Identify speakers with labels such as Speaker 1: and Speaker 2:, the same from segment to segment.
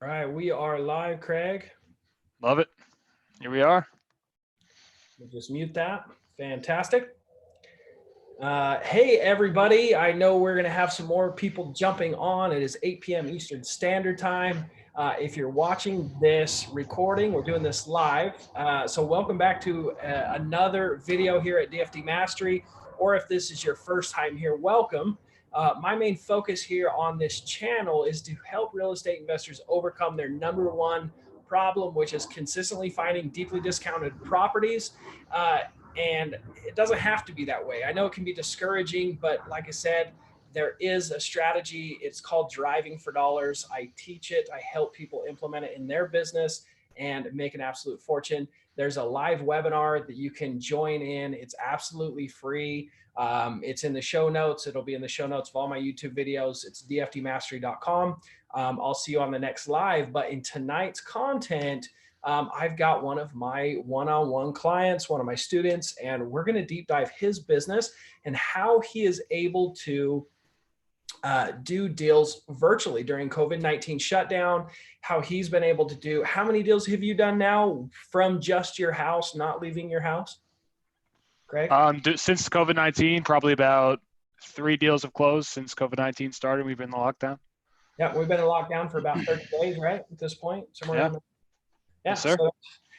Speaker 1: All right, we are live, Craig.
Speaker 2: Love it. Here we are.
Speaker 1: We'll just mute that. Fantastic. Hey, everybody. I know we're going to have some more people jumping on. It is 8 p.m. Eastern Standard Time. If you're watching this recording, we're doing this live. So welcome back to another video here at DFD Mastery. Or if this is your first time here, welcome. My main focus here on this channel is to help real estate investors overcome their number one problem, which is consistently finding deeply discounted properties. And it doesn't have to be that way. I know it can be discouraging, but like I said, there is a strategy. It's called driving for dollars. I teach it. I help people implement it in their business and make an absolute fortune. There's a live webinar that you can join in. It's absolutely free. It's in the show notes. It'll be in the show notes of all my YouTube videos. It's dfdmastery.com. I'll see you on the next live. But in tonight's content, I've got one of my one-on-one clients, one of my students, and we're going to deep dive his business and how he is able to do deals virtually during COVID-19 shutdown, how he's been able to do. How many deals have you done now from just your house, not leaving your house? Craig?
Speaker 2: Since COVID-19, probably about 3 deals have closed since COVID-19 started. We've been in lockdown.
Speaker 1: Yeah, we've been in lockdown for about 30 days, right? At this point, somewhere around there. Yeah,
Speaker 2: yes, sir.
Speaker 1: So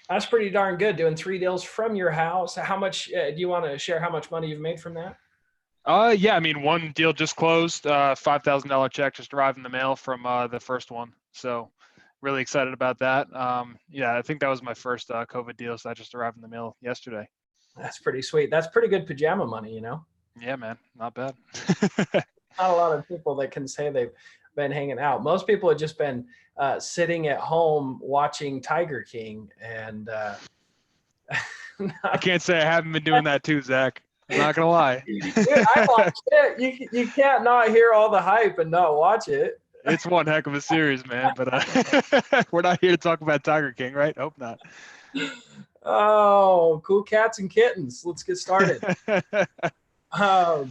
Speaker 1: that's pretty darn good, doing 3 deals from your house. How much do you want to share how much money you've made from that?
Speaker 2: Yeah, I mean, one deal just closed, $5,000 check just arrived in the mail from the first one. So really excited about that. Yeah, I think that was my first COVID deal. So that just arrived in the mail yesterday.
Speaker 1: That's pretty sweet. That's pretty good pajama money, you know?
Speaker 2: Yeah, man, not bad.
Speaker 1: Not a lot of people that can say they've been hanging out. Most people have just been sitting at home watching Tiger King. And
Speaker 2: I can't say I haven't been doing that too, Zach. I'm not gonna lie.
Speaker 1: I watch it. You can't not hear all the hype and not watch it.
Speaker 2: It's one heck of a series, man. But we're not here to talk about Tiger King, right? Hope not.
Speaker 1: Oh, cool cats and kittens. Let's get started. So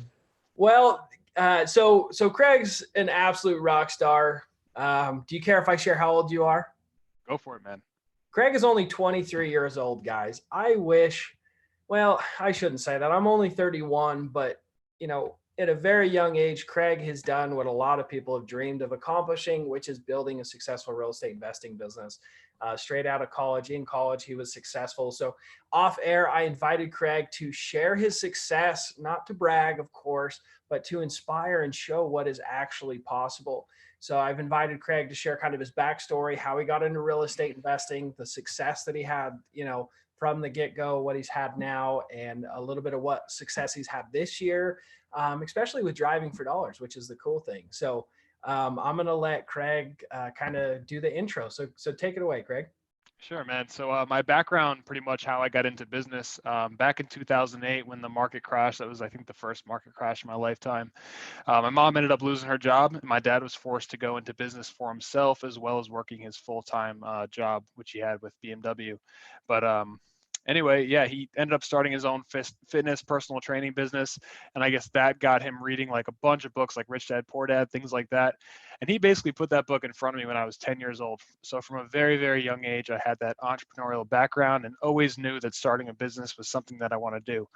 Speaker 1: Craig's an absolute rock star. Do you care if I share how old you are?
Speaker 2: Go for it, man.
Speaker 1: Craig is only 23 years old, guys. Well, I shouldn't say that. I'm only 31, but at a very young age, Craig has done what a lot of people have dreamed of accomplishing, which is building a successful real estate investing business. Straight out of college. In college, he was successful. So off air, I invited Craig to share his success, not to brag, of course, but to inspire and show what is actually possible. So I've invited Craig to share kind of his backstory, how he got into real estate investing, the success that he had, from the get-go, what he's had now, and a little bit of what success he's had this year, especially with driving for dollars, which is the cool thing. So I'm going to let Craig kind of do the intro. So take it away, Craig.
Speaker 2: Sure, man. So my background, pretty much how I got into business, back in 2008 when the market crashed. That was, I think, the first market crash in my lifetime. My mom ended up losing her job, and my dad was forced to go into business for himself as well as working his full-time job, which he had with BMW. But anyway, yeah, he ended up starting his own fitness personal training business. And I guess that got him reading like a bunch of books like Rich Dad, Poor Dad, things like that. And he basically put that book in front of me when I was 10 years old. So from a very, very young age, I had that entrepreneurial background and always knew that starting a business was something that I want to do.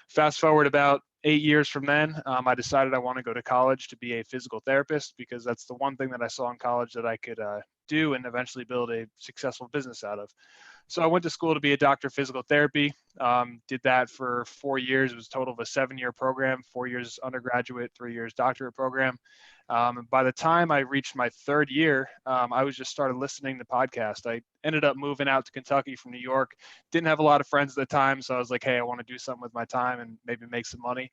Speaker 2: Fast forward about 8 years from then, I decided I want to go to college to be a physical therapist because that's the one thing that I saw in college that I could do and eventually build a successful business out of. So I went to school to be a doctor of physical therapy, did that for 4 years. It was a total of a 7-year program, 4 years undergraduate, 3 years doctorate program. By the time I reached my 3rd year, I was just started listening to podcasts. I ended up moving out to Kentucky from New York. Didn't have a lot of friends at the time. So I was like, hey, I want to do something with my time and maybe make some money.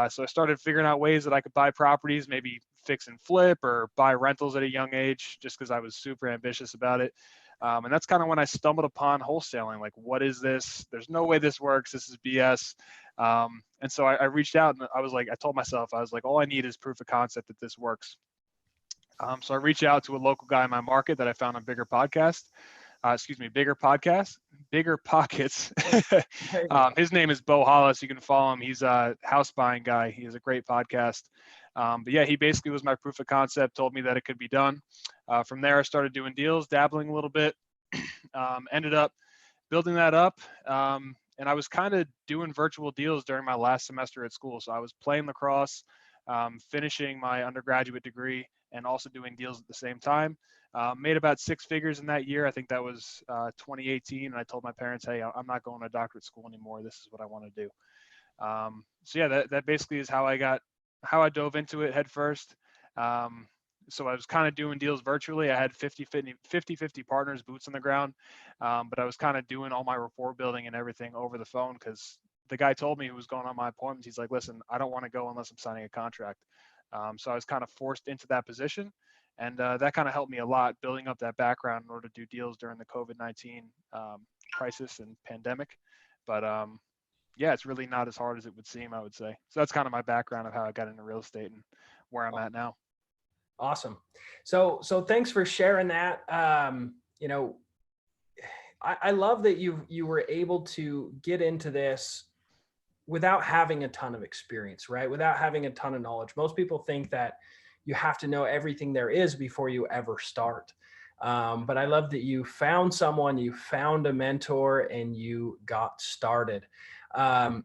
Speaker 2: So I started figuring out ways that I could buy properties, maybe fix and flip or buy rentals at a young age, just because I was super ambitious about it. And that's kind of when I stumbled upon wholesaling. Like, what is this? There's no way this works. This is BS. And so I reached out and I told myself, all I need is proof of concept that this works. So I reached out to a local guy in my market that I found on Bigger Pockets. His name is Bo Hollis. You can follow him. He's a house buying guy. He has a great podcast. But yeah, he basically was my proof of concept, told me that it could be done. From there, I started doing deals, dabbling a little bit, ended up building that up. And I was kind of doing virtual deals during my last semester at school. So I was playing lacrosse, finishing my undergraduate degree, and also doing deals at the same time. Made about six figures in that year. I think that was 2018. And I told my parents, hey, I'm not going to doctorate school anymore. This is what I want to do. So yeah, that basically is how I dove into it head first. So I was kind of doing deals virtually. I had 50 partners, boots on the ground. But I was kind of doing all my rapport building and everything over the phone because the guy told me who was going on my appointments, he's like, listen, I don't want to go unless I'm signing a contract. So I was kind of forced into that position. And that kind of helped me a lot, building up that background in order to do deals during the COVID-19 crisis and pandemic. But yeah, it's really not as hard as it would seem, I would say. So that's kind of my background of how I got into real estate and where I'm at now.
Speaker 1: Awesome. So thanks for sharing that. You know, I love that you were able to get into this without having a ton of experience, right? Without having a ton of knowledge. Most people think that you have to know everything there is before you ever start. But I love that you found someone, you found a mentor, and you got started. Um,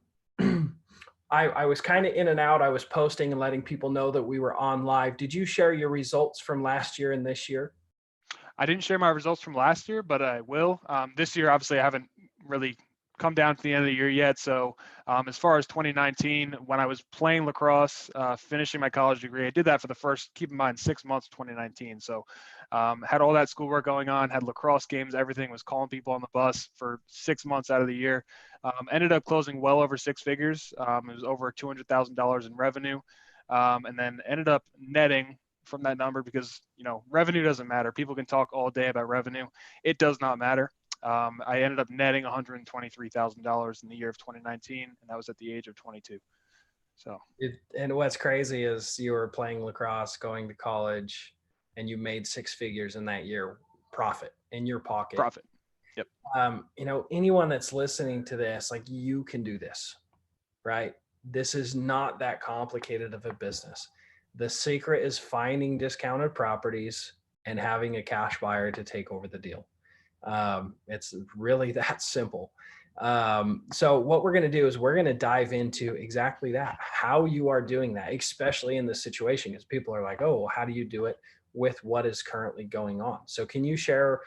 Speaker 1: I was kind of in and out. I was posting and letting people know that we were on live. Did you share your results from last year and this year?
Speaker 2: I didn't share my results from last year, but I will. This year, obviously, I haven't really come down to the end of the year yet. So as far as 2019, when I was playing lacrosse, finishing my college degree, I did that for the first, keep in mind, 6 months, 2019. So had all that schoolwork going on, had lacrosse games, everything, was calling people on the bus for 6 months out of the year. Ended up closing well over six figures. It was over $200,000 in revenue. And then ended up netting from that number because, revenue doesn't matter. People can talk all day about revenue. It does not matter. I ended up netting $123,000 in the year of 2019, and that was at the age of 22. So,
Speaker 1: and what's crazy is you were playing lacrosse, going to college, and you made six figures in that year, profit in your pocket.
Speaker 2: Profit. Yep.
Speaker 1: Anyone that's listening to this, like, you can do this, right? This is not that complicated of a business. The secret is finding discounted properties and having a cash buyer to take over the deal. It's really that simple. So what we're going to do is we're going to dive into exactly that, how you are doing that, especially in this situation, because people are like, oh, how do you do it with what is currently going on? So can you share,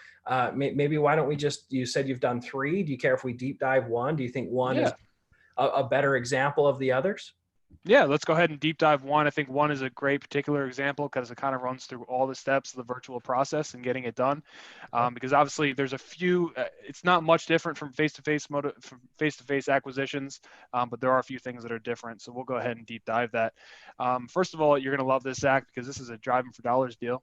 Speaker 1: maybe why don't we you said you've done three. Do you care if we deep dive one? Do you think one is a better example of the others?
Speaker 2: Yeah, let's go ahead and deep dive one. I think one is a great particular example because it kind of runs through all the steps of the virtual process and getting it done. Because obviously there's a few, it's not much different from face-to-face acquisitions, but there are a few things that are different. So we'll go ahead and deep dive that. First of all, you're going to love this, Zach, because this is a driving for dollars deal.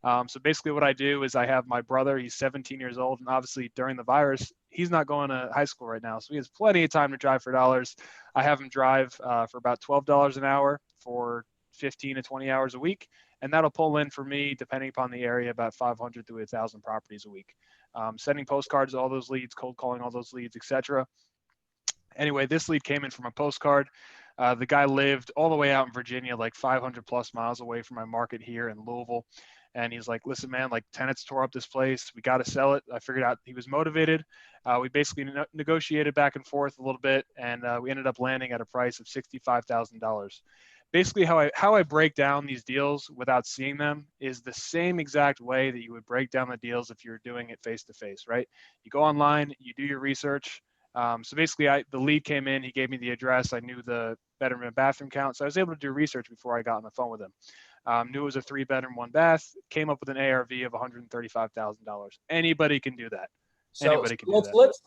Speaker 2: So basically what I do is I have my brother, he's 17 years old, and obviously during the virus, he's not going to high school right now. So he has plenty of time to drive for dollars. I have him drive for about $12 an hour for 15 to 20 hours a week. And that'll pull in for me, depending upon the area, about 500 to 1,000 properties a week. Sending postcards to all those leads, cold calling all those leads, etc. Anyway, this lead came in from a postcard. The guy lived all the way out in Virginia, like 500 plus miles away from my market here in Louisville. And he's like, listen, man, like, tenants tore up this place. We got to sell it. I figured out he was motivated. We basically negotiated back and forth a little bit, and we ended up landing at a price of $65,000. Basically, how I break down these deals without seeing them is the same exact way that you would break down the deals if you're doing it face-to-face, right? You go online, you do your research. So basically, the lead came in. He gave me the address. I knew the bedroom and bathroom count. So I was able to do research before I got on the phone with him. Knew it was a 3-bedroom, 1-bath, came up with an ARV of $135,000. Anybody can do that.
Speaker 1: So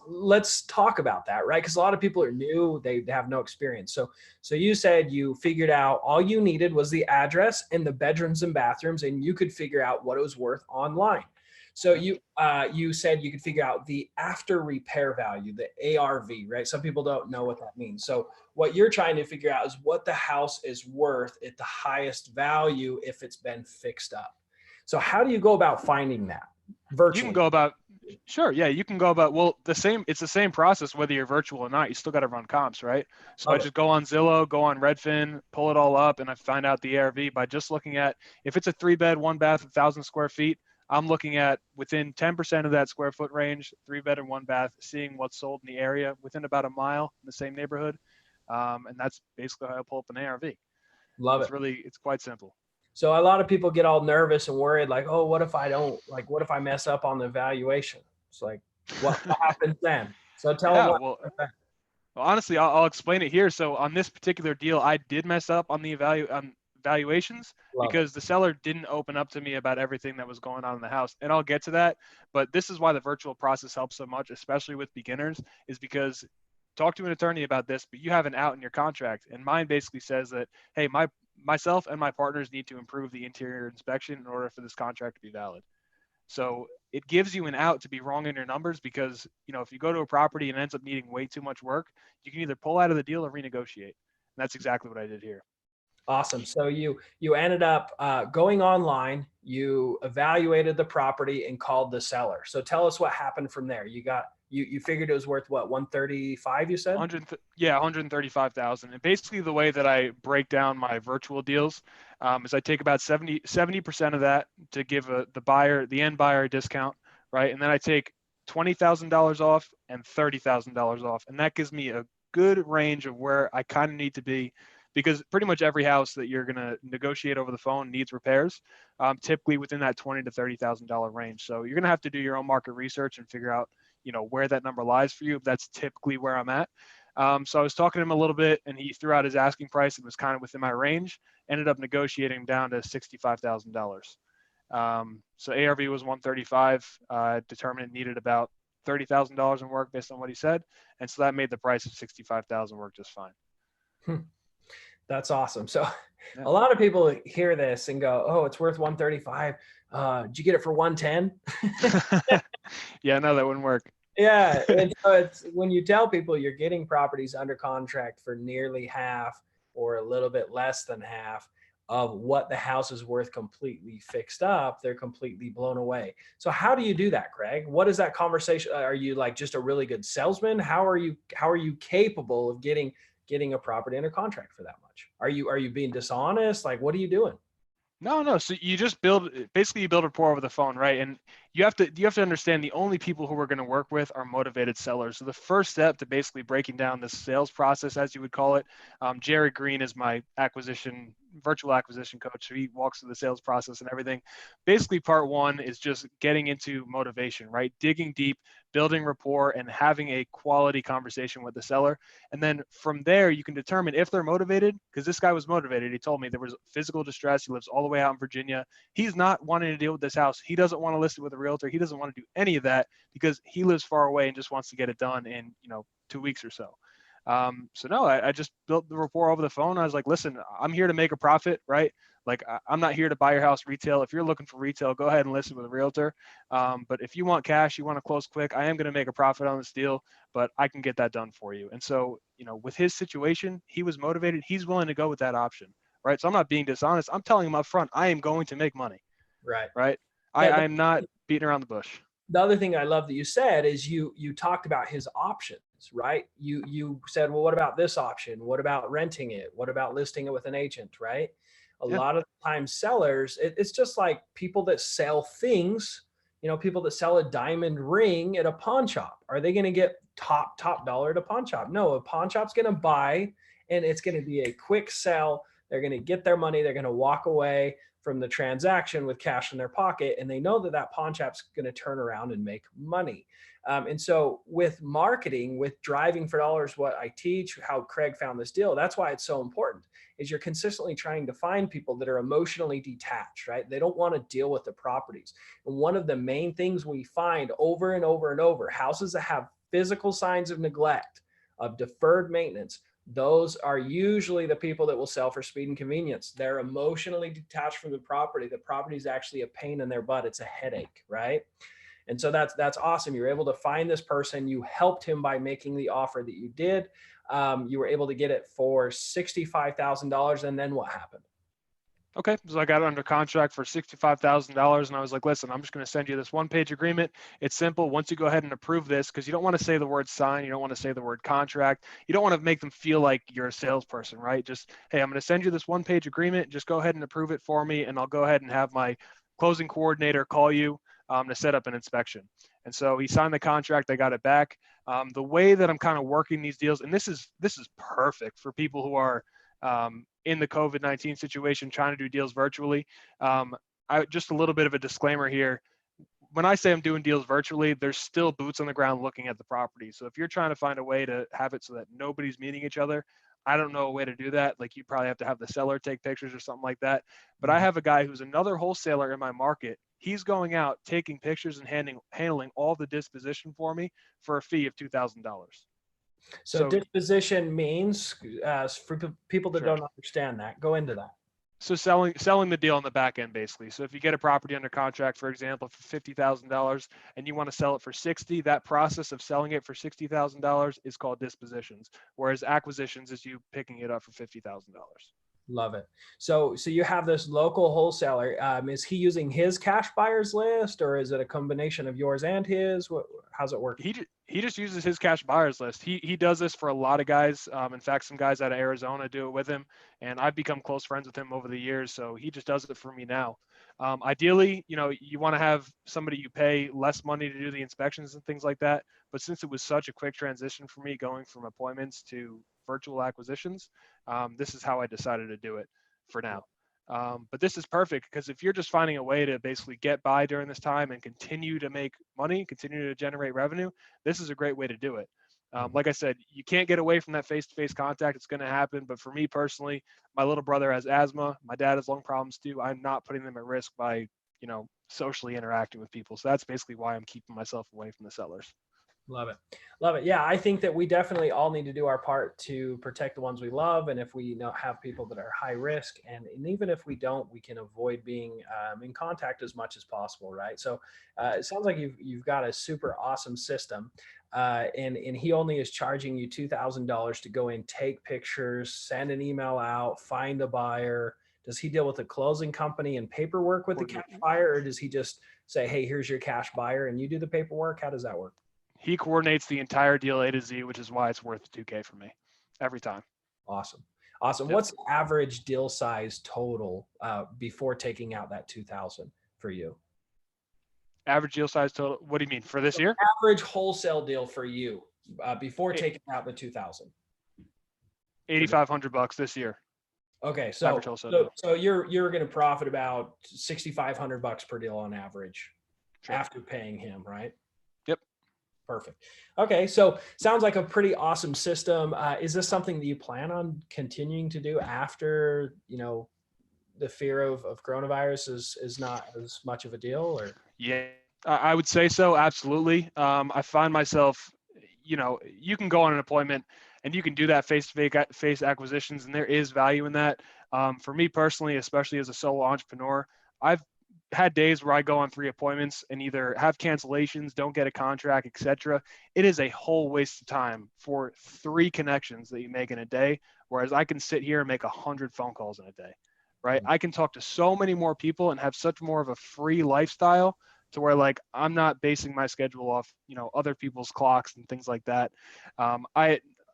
Speaker 1: let's talk about that, right? Because a lot of people are new, they have no experience. So you said you figured out all you needed was the address and the bedrooms and bathrooms, and you could figure out what it was worth online. So you said you could figure out the after repair value, the ARV, right? Some people don't know what that means. So what you're trying to figure out is what the house is worth at the highest value if it's been fixed up. So how do you go about finding that?
Speaker 2: You can
Speaker 1: virtually?
Speaker 2: go about, sure, yeah, you can go about, well, it's the same process whether you're virtual or not. You still got to run comps, right? So I
Speaker 1: Love it.
Speaker 2: just go on Zillow, go on Redfin, pull it all up, and I find out the ARV by just looking at, if it's a 3-bed, 1-bath, 1,000 square feet, I'm looking at within 10% of that square foot range, 3-bed and 1-bath, seeing what's sold in the area within about a mile in the same neighborhood. And that's basically how I pull up an ARV.
Speaker 1: Love it.
Speaker 2: It's quite simple.
Speaker 1: So a lot of people get all nervous and worried, like, oh, what if I don't, like, what if I mess up on the valuation? It's like, what happens then? So tell them
Speaker 2: Yeah,
Speaker 1: what.
Speaker 2: well, honestly, I'll explain it here. So on this particular deal, I did mess up on the valuations
Speaker 1: Love it.
Speaker 2: because the seller didn't open up to me about everything that was going on in the house. And I'll get to that. But this is why the virtual process helps so much, especially with beginners, is because talk to an attorney about this, but you have an out in your contract. And mine basically says that, hey, myself and my partners need to improve the interior inspection in order for this contract to be valid. So it gives you an out to be wrong in your numbers because, if you go to a property and it ends up needing way too much work, you can either pull out of the deal or renegotiate. And that's exactly what I did here.
Speaker 1: Awesome. So you ended up going online. You evaluated the property and called the seller. So tell us what happened from there. You figured it was worth what, 135? You said.
Speaker 2: 135,000. And basically the way that I break down my virtual deals is I take about 70% of that to give the end buyer a discount, right? And then I take $20,000 off and $30,000 off. And that gives me a good range of where I kind of need to be, because pretty much every house that you're going to negotiate over the phone needs repairs, typically within that $20,000 to $30,000 range. So you're going to have to do your own market research and figure out, where that number lies for you. That's typically where I'm at. So I was talking to him a little bit, and he threw out his asking price and was kind of within my range. Ended up negotiating down to $65,000. So ARV was 135. Determined it needed about $30,000 in work based on what he said, and so that made the price of 65,000 work just fine.
Speaker 1: That's awesome. So
Speaker 2: Yeah.
Speaker 1: a lot of people hear this and go, oh, it's worth 135. Did you get it for 110?
Speaker 2: Yeah, no, that wouldn't work.
Speaker 1: Yeah. And so it's when you tell people you're getting properties under contract for nearly half or a little bit less than half of what the house is worth completely fixed up, they're completely blown away. So how do you do that, Craig? What is that conversation? Are you like just a really good salesman? How are you capable of getting a property under contract for that much? Are you being dishonest? Like, what are you doing?
Speaker 2: No. So you just basically you build rapport over the phone, right? And you have to understand the only people who we're going to work with are motivated sellers. So the first step to basically breaking down this sales process, as you would call it, Jerry Green is my virtual acquisition coach. So he walks through the sales process and everything. Basically, part one is just getting into motivation, right? Digging deep, building rapport, and having a quality conversation with the seller. And then from there, you can determine if they're motivated, because this guy was motivated. He told me there was physical distress. He lives all the way out in Virginia. He's not wanting to deal with this house. He doesn't want to list it with a realtor. He doesn't want to do any of that because he lives far away and just wants to get it done in 2 weeks or so. So no, I just built the rapport over the phone. I was like, listen, I'm here to make a profit, right? Like, I'm not here to buy your house retail. If you're looking for retail, go ahead and list it with a realtor. But if you want cash, you want to close quick, I am going to make a profit on this deal, but I can get that done for you. And so, with his situation, he was motivated. He's willing to go with that option, right? So I'm not being dishonest. I'm telling him up front, I am going to make money,
Speaker 1: Right.
Speaker 2: right?
Speaker 1: Yeah.
Speaker 2: I am not beating around the bush.
Speaker 1: The other thing I love that you said is you talked about his options, right? You said, well, what about this option? What about renting it? What about listing it with an agent, right? A
Speaker 2: Yeah.
Speaker 1: lot of times sellers, it's just like people that sell things, people that sell a diamond ring at a pawn shop. Are they going to get top dollar at a pawn shop? No, a pawn shop's going to buy and it's going to be a quick sell. They're going to get their money. They're going to walk away from the transaction with cash in their pocket, and they know that pawn shop's going to turn around and make money. And so with marketing, with driving for dollars, what I teach, how Craig found this deal, that's why it's so important, is you're consistently trying to find people that are emotionally detached, right? They don't want to deal with the properties. And one of the main things we find over and over and over, houses that have physical signs of neglect, of deferred maintenance, those are usually the people that will sell for speed and convenience. They're emotionally detached from the property. The property is actually a pain in their butt. It's a headache, right? And so that's awesome. You're able to find this person. You helped him by making the offer that you did. You were able to get it for $65,000. And then what happened?
Speaker 2: Okay, so I got it under contract for $65,000, and I was like, listen, I'm just going to send you this one-page agreement. It's simple. Once you go ahead and approve this, because you don't want to say the word sign, you don't want to say the word contract, you don't want to make them feel like you're a salesperson, right? Just, hey, I'm going to send you this one-page agreement. Just go ahead and approve it for me, and I'll go ahead and have my closing coordinator call you to set up an inspection. And so he signed the contract. I got it back. The way that I'm kind of working these deals, and this is perfect for people who are in the COVID-19 situation, trying to do deals virtually. Just a little bit of a disclaimer here. When I say I'm doing deals virtually, there's still boots on the ground looking at the property. So if you're trying to find a way to have it so that nobody's meeting each other, I don't know a way to do that. Like you probably have to have the seller take pictures or something like that. But I have a guy who's another wholesaler in my market. He's going out, taking pictures and handling all the disposition for me for a fee of $2,000.
Speaker 1: So
Speaker 2: So
Speaker 1: disposition means, for people that
Speaker 2: sure.
Speaker 1: don't understand that, go into that.
Speaker 2: So selling the deal on the back end, basically. So if you get a property under contract, for example, for $50,000 and you want to sell it for 60, that process of selling it for $60,000 is called dispositions, whereas acquisitions is you picking it up for $50,000.
Speaker 1: Love it. So you have this local wholesaler. Is he using his cash buyers list, or is it a combination of yours and his? How's it working?
Speaker 2: He just uses his cash buyers list. He does this for a lot of guys. In fact, some guys out of Arizona do it with him, and I've become close friends with him over the years. So he just does it for me now. Ideally, you want to have somebody you pay less money to do the inspections and things like that. But since it was such a quick transition for me going from appointments to virtual acquisitions, this is how I decided to do it for now. But this is perfect because if you're just finding a way to basically get by during this time and continue to make money, continue to generate revenue, this is a great way to do it. Like I said, you can't get away from that face-to-face contact. It's going to happen. But for me personally, my little brother has asthma. My dad has lung problems too. I'm not putting them at risk by, socially interacting with people. So that's basically why I'm keeping myself away from the sellers.
Speaker 1: Love it. Love it. Yeah, I think that we definitely all need to do our part to protect the ones we love. And if we have people that are high risk, and even if we don't, we can avoid being in contact as much as possible, right? So it sounds like you've got a super awesome system. And he only is charging you $2,000 to go in, take pictures, send an email out, find a buyer. Does he deal with a closing company and paperwork with the cash buyer, or does he just say, hey, here's your cash buyer and you do the paperwork? How does that work?
Speaker 2: He coordinates the entire deal A to Z, which is why it's worth $2K for me every time.
Speaker 1: Awesome. Awesome.
Speaker 2: Yep.
Speaker 1: What's the average deal size total before taking out that 2,000 for you?
Speaker 2: Average deal size total. What do you mean for this year?
Speaker 1: Average wholesale deal for you before taking out the 2,000.
Speaker 2: $8,500 this year.
Speaker 1: Okay,
Speaker 2: Average wholesale deal.
Speaker 1: so you're going to profit about $6,500 per deal on average after paying him, right?
Speaker 2: Yep.
Speaker 1: Perfect. Okay, so sounds like a pretty awesome system. Is this something that you plan on continuing to do after the fear of coronavirus is not as much of a deal? Or
Speaker 2: Yeah, I would say so. Absolutely. I find myself, you can go on an appointment and you can do that face-to-face acquisitions, and there is value in that. For me personally, especially as a solo entrepreneur, I've had days where I go on 3 appointments and either have cancellations, don't get a contract, etc. It is a whole waste of time for 3 connections that you make in a day, whereas I can sit here and make 100 phone calls in a day, right? I can talk to so many more people and have such more of a free lifestyle to where like I'm not basing my schedule off, other people's clocks and things like that.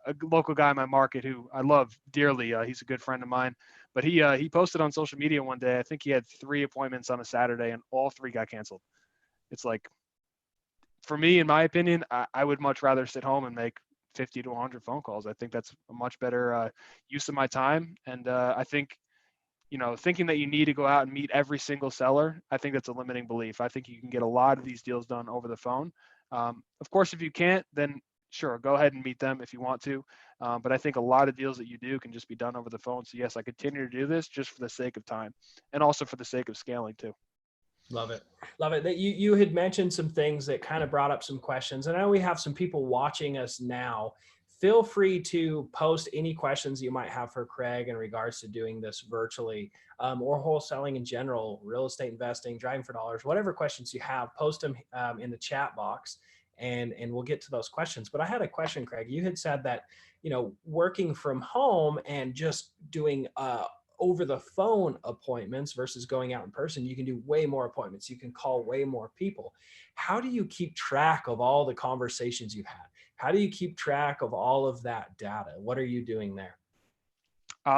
Speaker 2: A local guy in my market who I love dearly, he's a good friend of mine, but he posted on social media one day, I think he had 3 appointments on a Saturday and all 3 got canceled. It's like, for me, in my opinion, I would much rather sit home and make 50 to 100 phone calls. I think that's a much better use of my time. And I think, thinking that you need to go out and meet every single seller, I think that's a limiting belief. I think you can get a lot of these deals done over the phone. Of course, if you can't, then sure, go ahead and meet them if you want to. But I think a lot of deals that you do can just be done over the phone. So yes, I continue to do this just for the sake of time and also for the sake of scaling too.
Speaker 1: Love it. Love it. That you had mentioned some things that kind of brought up some questions. And I know we have some people watching us now. Feel free to post any questions you might have for Craig in regards to doing this virtually, or wholesaling in general, real estate investing, driving for dollars, whatever questions you have, post them in the chat box, and we'll get to those questions. But I had a question, Craig. You had said that, working from home and just doing over the phone appointments versus going out in person, you can do way more appointments. You can call way more people. How do you keep track of all the conversations you've had? How do you keep track of all of that data? What are you doing there?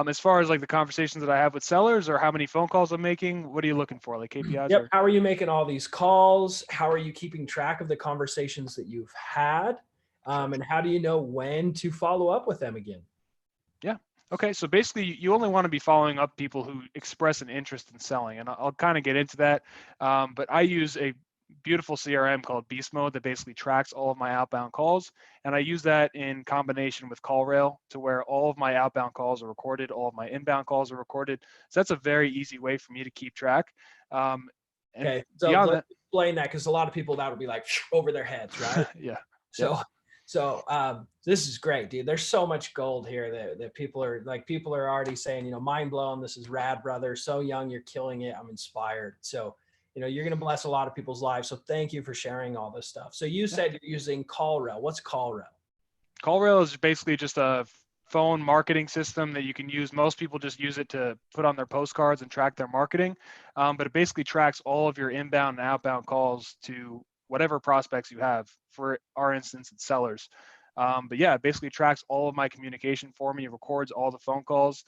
Speaker 2: As far as like the conversations that I have with sellers or how many phone calls I'm making, what are you looking for, like KPIs
Speaker 1: Yep.
Speaker 2: or?
Speaker 1: How are you making all these calls? How are you keeping track of the conversations that you've had?
Speaker 2: Sure.
Speaker 1: And how do you know when to follow up with them again?
Speaker 2: Yeah. Okay. So basically, you only want to be following up people who express an interest in selling, and I'll kind of get into that. But I use a beautiful CRM called Beast Mode that basically tracks all of my outbound calls, and I use that in combination with CallRail to where all of my outbound calls are recorded, all of my inbound calls are recorded. So that's a very easy way for me to keep track. Um, and
Speaker 1: Okay. So
Speaker 2: beyond
Speaker 1: let's
Speaker 2: that,
Speaker 1: explain that because a lot of people that would be like over their heads, right?
Speaker 2: yeah. Yep.
Speaker 1: So, this is great, dude. There's so much gold here that people are already saying, mind blown. This is rad, brother. So young, you're killing it. I'm inspired. So, you're going to bless a lot of people's lives. So thank you for sharing all this stuff. So you
Speaker 2: Yeah.
Speaker 1: said you're using CallRail. What's CallRail?
Speaker 2: CallRail is basically just a phone marketing system that you can use. Most people just use it to put on their postcards and track their marketing, but it basically tracks all of your inbound and outbound calls to whatever prospects you have. For our instance, it's sellers. But yeah, it basically tracks all of my communication for me. It records all the phone calls.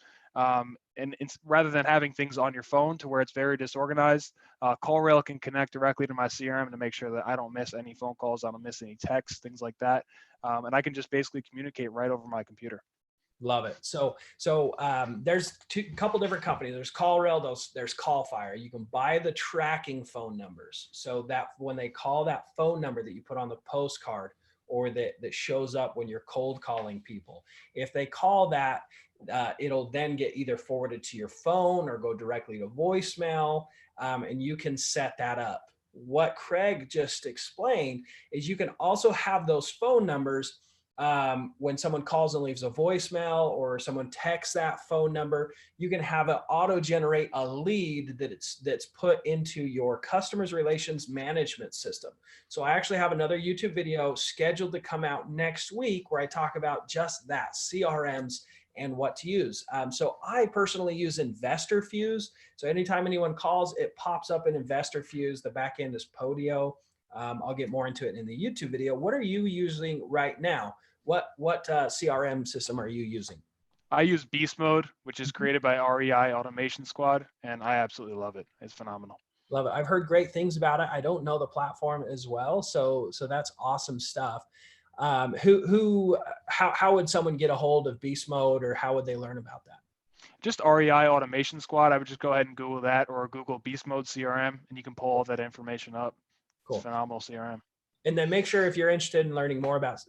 Speaker 2: And it's, rather than having things on your phone to where it's very disorganized, CallRail can connect directly to my CRM to make sure that I don't miss any phone calls, I don't miss any texts, things like that, and I can just basically communicate right over my computer.
Speaker 1: Love it. So there's a couple different companies. There's CallRail, there's CallFire. You can buy the tracking phone numbers so that when they call that phone number that you put on the postcard or that shows up when you're cold calling people, if they call that, it'll then get either forwarded to your phone or go directly to voicemail, and you can set that up. What Craig just explained is you can also have those phone numbers when someone calls and leaves a voicemail or someone texts that phone number, you can have it auto generate a lead that's put into your customers relations management system. So I actually have another YouTube video scheduled to come out next week where I talk about just that, CRMs and what to use. So I personally use Investor Fuse. So anytime anyone calls, it pops up in Investor Fuse. The back end is Podio. I'll get more into it in the YouTube video. What are you using right now? What CRM system are you using?
Speaker 2: I use Beast Mode, which is created by REI Automation Squad, and I absolutely love it. It's phenomenal.
Speaker 1: Love it. I've heard great things about it. I don't know the platform as well, so that's awesome stuff. How would someone get a hold of Beast Mode, or how would they learn about that?
Speaker 2: Just REI Automation Squad. I would just go ahead and Google that or Google Beast Mode CRM, and you can pull all that information up. It's
Speaker 1: Cool.
Speaker 2: phenomenal CRM.
Speaker 1: And then make sure if you're interested in learning more about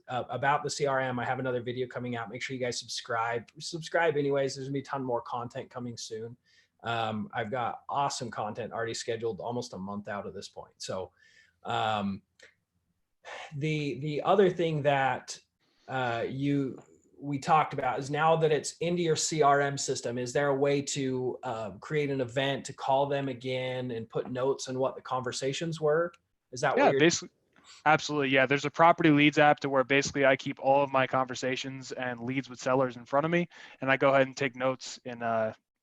Speaker 1: the CRM, I have another video coming out. Make sure you guys subscribe. Subscribe anyways. There's gonna be a ton more content coming soon. I've got awesome content already scheduled, almost a month out at this point. So um, the other thing that we talked about is now that it's into your CRM system, is there a way to create an event to call them again and put notes on what the conversations were? Is that what
Speaker 2: Yeah,
Speaker 1: you're?
Speaker 2: basically. Absolutely. Yeah. There's a property leads app to where basically I keep all of my conversations and leads with sellers in front of me. And I go ahead and take notes in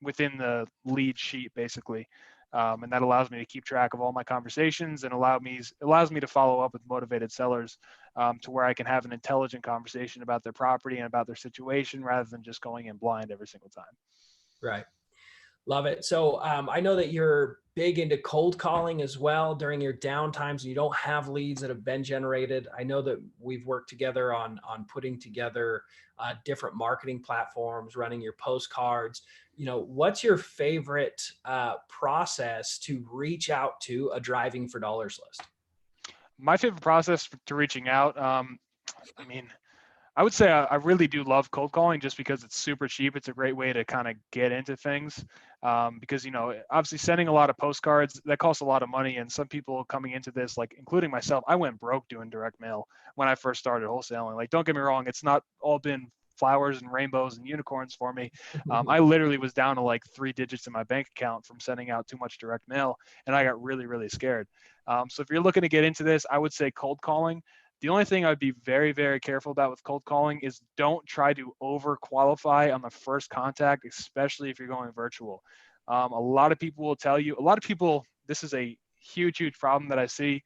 Speaker 2: within the lead sheet basically. And that allows me to keep track of all my conversations and allows me to follow up with motivated sellers to where I can have an intelligent conversation about their property and about their situation rather than just going in blind every single time.
Speaker 1: Right. Love it. So I know that you're big into cold calling as well during your downtimes. You don't have leads that have been generated. I know that we've worked together on putting together different marketing platforms, running your postcards. What's your favorite process to reach out to a driving for dollars list?
Speaker 2: My favorite process to reaching out, I mean, I would say I really do love cold calling just because it's super cheap. It's a great way to kind of get into things because, obviously sending a lot of postcards, that costs a lot of money. And some people coming into this, like including myself, I went broke doing direct mail when I first started wholesaling. Like, don't get me wrong, it's not all been flowers and rainbows and unicorns for me. I literally was down to like 3 digits in my bank account from sending out too much direct mail. And I got really, really scared. So if you're looking to get into this, I would say cold calling. The only thing I'd be very, very careful about with cold calling is don't try to over qualify on the first contact, especially if you're going virtual. A lot of people will tell you, a lot of people, this is a huge, huge problem that I see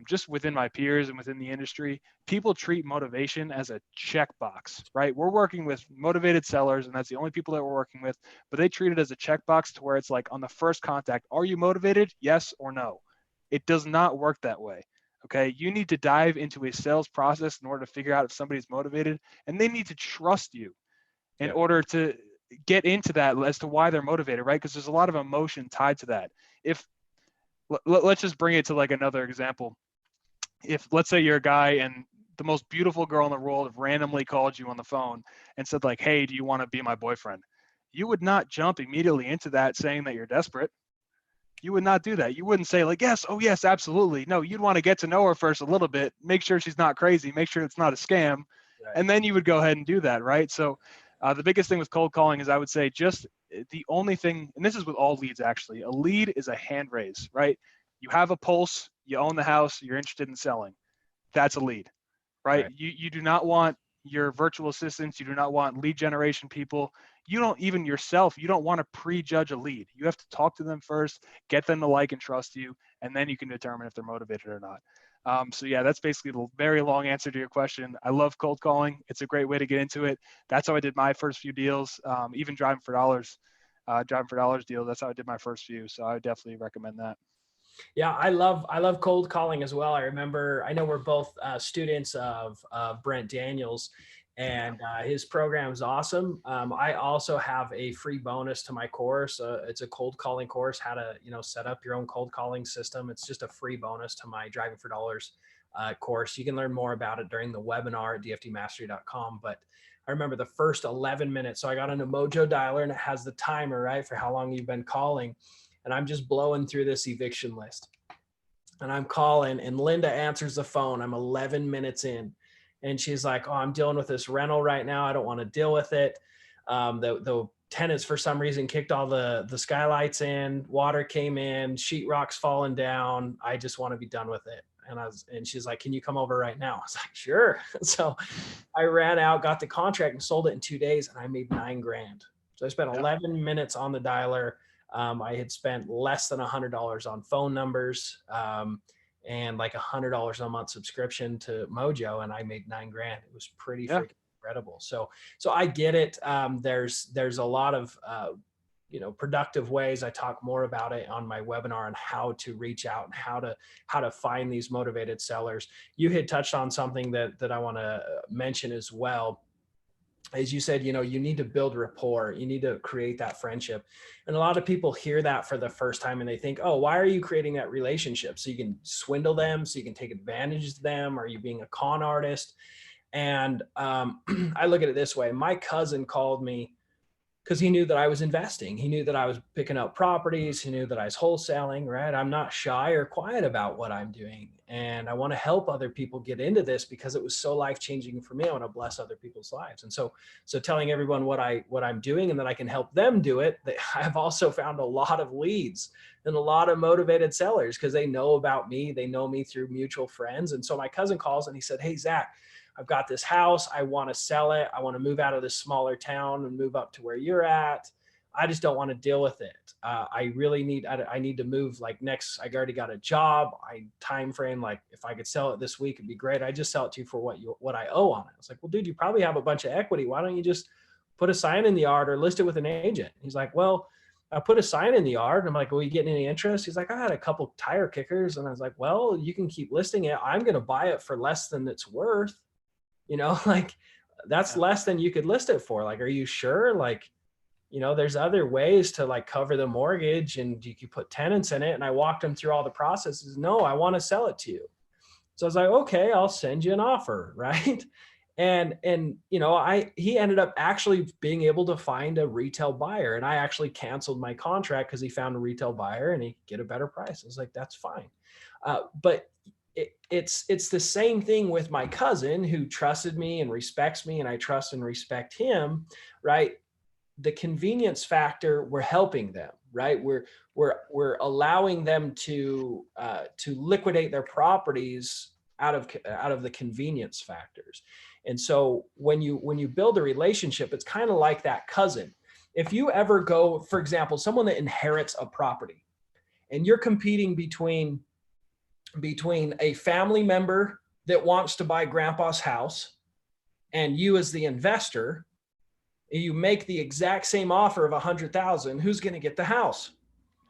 Speaker 2: just within my peers and within the industry. People treat motivation as a checkbox, right? We're working with motivated sellers, and that's the only people that we're working with, but they treat it as a checkbox to where it's like on the first contact, are you motivated? Yes or no? It does not work that way. Okay. You need to dive into a sales process in order to figure out if somebody's motivated, and they need to trust you in
Speaker 1: Yeah.
Speaker 2: order to get into that as to why they're motivated, right? Because there's a lot of emotion tied to that. If let's just bring it to like another example. If let's say you're a guy and the most beautiful girl in the world randomly called you on the phone and said like, hey, do you want to be my boyfriend? You would not jump immediately into that saying that you're desperate. You would not do that. You wouldn't say like, yes, oh yes, absolutely. No, you'd want to get to know her first a little bit, make sure she's not crazy, make sure it's not a scam,
Speaker 1: Right.
Speaker 2: and then you would go ahead and do that, right? So the biggest thing with cold calling is I would say just the only thing, and this is with all leads actually, a lead is a hand raise, right? You have a pulse, you own the house, you're interested in selling. That's a lead, right?
Speaker 1: Right.
Speaker 2: You do not want your virtual assistants, you do not want lead generation people. You don't even yourself, you don't want to prejudge a lead. You have to talk to them first, get them to like and trust you, and then you can determine if they're motivated or not. So yeah, that's basically the very long answer to your question. I love cold calling. It's a great way to get into it. That's how I did my first few deals. Even driving for dollars deals. That's how I did my first few. So I would definitely recommend that.
Speaker 1: Yeah, I love cold calling as well. I know we're both students of Brent Daniels,
Speaker 2: Yeah.
Speaker 1: and his program is awesome. I also have a free bonus to my course. It's a cold calling course, how to set up your own cold calling system. It's just a free bonus to my Driving for Dollars course. You can learn more about it during the webinar at dftmastery.com. But I remember the first 11 minutes. So I got on a Mojo dialer, and it has the timer, right, for how long you've been calling. And I'm just blowing through this eviction list. And I'm calling, and Linda answers the phone. I'm 11 minutes in, and she's like, "Oh, I'm dealing with this rental right now. I don't want to deal with it. The tenants for some reason kicked all the skylights in. Water came in. Sheetrock's falling down. I just want to be done with it." And she's like, "Can you come over right now?" I was like, "Sure." So I ran out, got the contract, and sold it in 2 days, and I made $9,000. So I spent
Speaker 2: Yeah.
Speaker 1: 11 minutes on the dialer. I had spent less than $100 on phone numbers, and like $100 a month subscription to Mojo, and I made $9,000. It was pretty
Speaker 2: Yeah.
Speaker 1: freaking incredible. So I get it. There's a lot of productive ways. I talk more about it on my webinar on how to reach out and how to find these motivated sellers. You had touched on something that I want to mention as well. As you said, you need to build rapport. You need to create that friendship. And a lot of people hear that for the first time and they think, oh, why are you creating that relationship? So you can swindle them, so you can take advantage of them. Are you being a con artist? And I look at it this way. My cousin called me because he knew that I was investing. He knew that I was picking up properties. He knew that I was wholesaling, right? I'm not shy or quiet about what I'm doing. And I want to help other people get into this because it was so life-changing for me. I want to bless other people's lives. And so telling everyone what I'm doing and that I can help them do it, I've also found a lot of leads and a lot of motivated sellers because they know about me. They know me through mutual friends. And so my cousin calls and he said, "Hey, Zach, I've got this house. I want to sell it. I want to move out of this smaller town and move up to where you're at. I just don't want to deal with it. I really need, I need to move like next. I already got a job. Time frame, like if I could sell it this week, it'd be great. I just sell it to you for what I owe on it." I was like, "Well, dude, you probably have a bunch of equity. Why don't you just put a sign in the yard or list it with an agent?" He's like, "Well, I put a sign in the yard." And I'm like, "Well, you getting any interest?" He's like, "I had a couple tire kickers." And I was like, "Well, you can keep listing it. I'm going to buy it for less than it's worth." Like that's
Speaker 2: Yeah.
Speaker 1: less than you could list it for. Like, are you sure? Like, there's other ways to like cover the mortgage and you could put tenants in it. And I walked him through all the processes. "No, I want to sell it to you." So I was like, "Okay, I'll send you an offer." Right. And he ended up actually being able to find a retail buyer. And I actually canceled my contract because he found a retail buyer and he could get a better price. I was like, "That's fine." But it's the same thing with my cousin who trusted me and respects me, and I trust and respect him, right? The convenience factor, we're helping them, right? We're allowing them to liquidate their properties out of the convenience factors. And so when you build a relationship, it's kind of like that cousin. If you ever go, for example, someone that inherits a property and you're competing between a family member that wants to buy grandpa's house and you as the investor, you make the exact same offer of 100,000, who's going to get the house?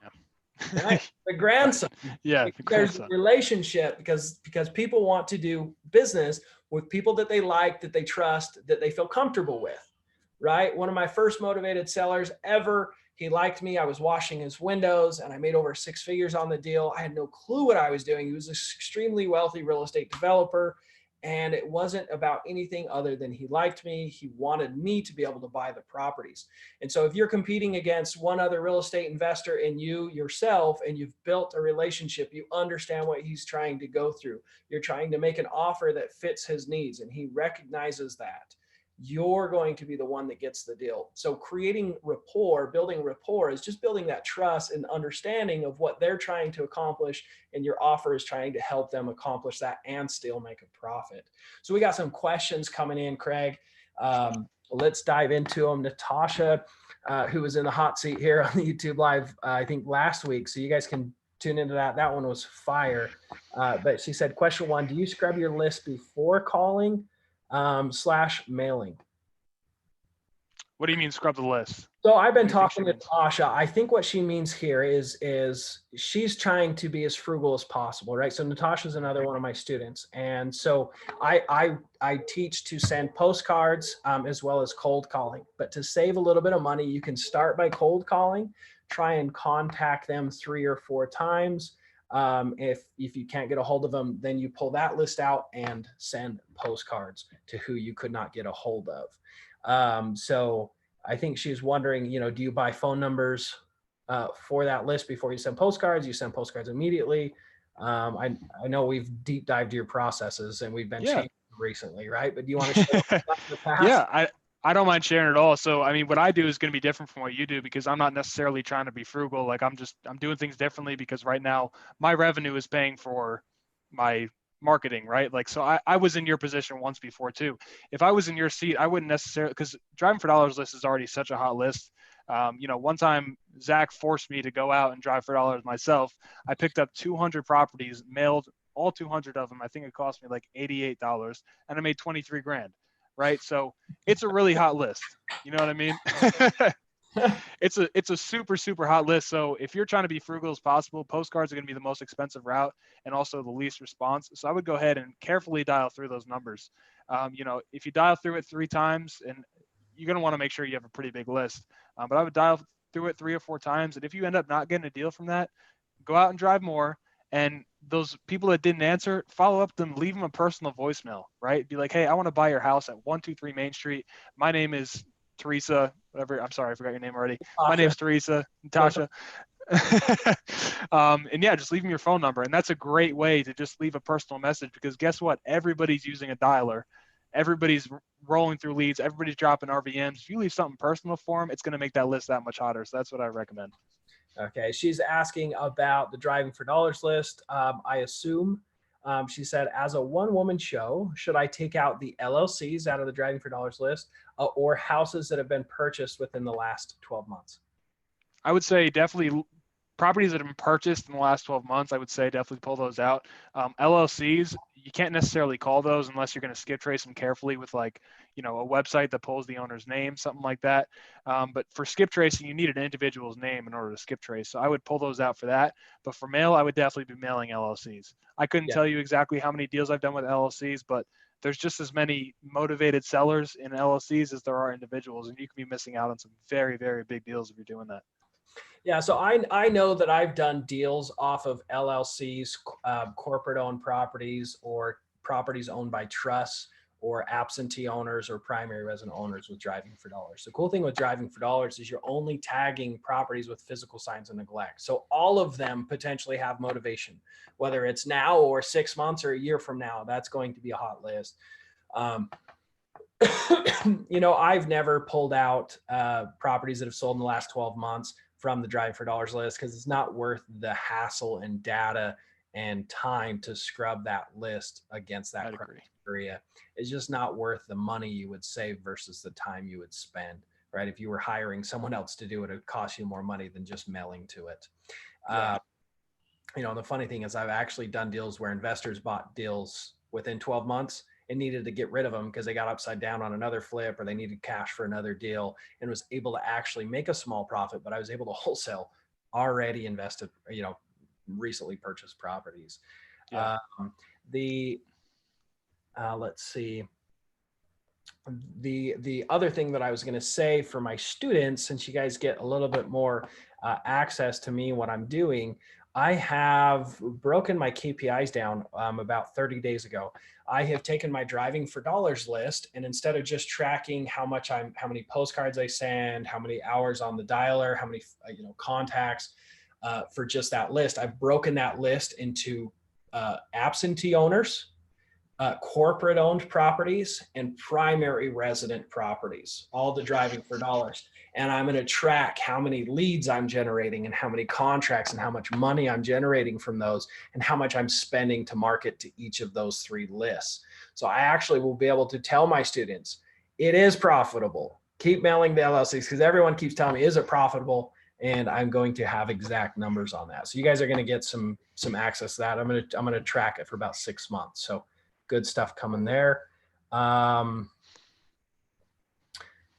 Speaker 2: Yeah.
Speaker 1: Right? The grandson.
Speaker 2: Yeah, the
Speaker 1: There's a
Speaker 2: grandson.
Speaker 1: relationship because people want to do business with people that they like, that they trust, that they feel comfortable with. Right? One of my first motivated sellers ever, he liked me. I was washing his windows and I made over 6 figures on the deal. I had no clue what I was doing. He was an extremely wealthy real estate developer. And it wasn't about anything other than he liked me. He wanted me to be able to buy the properties. And so if you're competing against one other real estate investor and you yourself, and you've built a relationship, you understand what he's trying to go through. You're trying to make an offer that fits his needs, and he recognizes that. You're going to be the one that gets the deal. So creating rapport, building rapport is just building that trust and understanding of what they're trying to accomplish, and your offer is trying to help them accomplish that and still make a profit. So we got some questions coming in, Craig. Let's dive into them. Natasha, who was in the hot seat here on the YouTube live, I think last week. So you guys can tune into that. That one was fire. But she said, question 1, do you scrub your list before calling / mailing?
Speaker 2: What do you mean scrub the list?
Speaker 1: So I've been
Speaker 2: What do you think
Speaker 1: talking
Speaker 2: she
Speaker 1: to
Speaker 2: means?
Speaker 1: Tasha. I think what she means here is she's trying to be as frugal as possible, right? So Natasha's another one of my students, and so I teach to send postcards as well as cold calling. But to save a little bit of money, you can start by cold calling, try and contact them 3 or 4 times. If you can't get a hold of them, then you pull that list out and send postcards to who you could not get a hold of. So I think she's wondering, do you buy phone numbers for that list before you send postcards? You send postcards immediately. I know we've deep dived your processes and we've been
Speaker 2: Yeah.
Speaker 1: changing recently, right? But do you want to share the past?
Speaker 2: Yeah, I don't mind sharing it all. So, I mean, what I do is going to be different from what you do because I'm not necessarily trying to be frugal. Like I'm doing things differently because right now my revenue is paying for my marketing, right? Like, so I was in your position once before too. If I was in your seat, I wouldn't necessarily, because driving for dollars list is already such a hot list. One time Zach forced me to go out and drive for dollars myself. I picked up 200 properties, mailed all 200 of them. I think it cost me like $88 and I made 23 grand. Right. So it's a really hot list. You know what I mean? It's a super, super hot list. So if you're trying to be frugal as possible, postcards are going to be the most expensive route and also the least response. So I would go ahead and carefully dial through those numbers. If you dial through it 3 times, and you're going to want to make sure you have a pretty big list, but I would dial through it 3 or 4 times. And if you end up not getting a deal from that, go out and drive more. And those people that didn't answer, follow up them, leave them a personal voicemail, right? Be like, hey, I want to buy your house at 123 Main Street. My name is Teresa, whatever. I'm sorry, I forgot your name already. My name's Teresa, Natasha. And yeah, just leave them your phone number. And that's a great way to just leave a personal message because guess what? Everybody's using a dialer. Everybody's rolling through leads. Everybody's dropping RVMs. If you leave something personal for them, it's going to make that list that much hotter. So that's what I recommend.
Speaker 1: Okay. She's asking about the driving for dollars list. I assume she said, as a one-woman show, should I take out the LLCs out of the driving for dollars list or houses that have been purchased within the last 12 months?
Speaker 2: I would say definitely properties that have been purchased in the last 12 months, I would say definitely pull those out. LLCs, you can't necessarily call those unless you're going to skip trace them carefully with a website that pulls the owner's name, something like that. But for skip tracing, you need an individual's name in order to skip trace. So I would pull those out for that. But for mail, I would definitely be mailing LLCs. I couldn't tell you exactly how many deals I've done with LLCs, but there's just as many motivated sellers in LLCs as there are individuals, and you can be missing out on some very, very big deals if you're doing that.
Speaker 1: Yeah, so I know that I've done deals off of LLCs, corporate-owned properties, or properties owned by trusts, or absentee owners, or primary resident owners with driving for dollars. The cool thing with driving for dollars is you're only tagging properties with physical signs of neglect. So all of them potentially have motivation, whether it's now or 6 months or a year from now. That's going to be a hot list. I've never pulled out properties that have sold in the last 12 months from the driving for dollars list because it's not worth the hassle and data and time to scrub that list against that
Speaker 2: I'd agree.
Speaker 1: criteria. It's just not worth the money you would save versus the time you would spend, right? If you were hiring someone else to do it, it would cost you more money than just mailing to it.
Speaker 2: Yeah.
Speaker 1: The funny thing is I've actually done deals where investors bought deals within 12 months and needed to get rid of them because they got upside down on another flip or they needed cash for another deal, and was able to actually make a small profit, but I was able to wholesale already invested, recently purchased properties.
Speaker 2: Yeah.
Speaker 1: The let's see. The other thing that I was going to say for my students, since you guys get a little bit more access to me, what I'm doing, I have broken my KPIs down about 30 days ago. I have taken my driving for dollars list, and instead of just tracking how many postcards I send, how many hours on the dialer, how many contacts for just that list, I've broken that list into absentee owners, corporate owned properties, and primary resident properties, all the driving for dollars. And I'm going to track how many leads I'm generating and how many contracts and how much money I'm generating from those and how much I'm spending to market to each of those three lists. So I actually will be able to tell my students it is profitable. Keep mailing the LLCs because everyone keeps telling me, is it profitable? And I'm going to have exact numbers on that. So you guys are going to get some access to that. I'm going to track it for about 6 months. So good stuff coming there.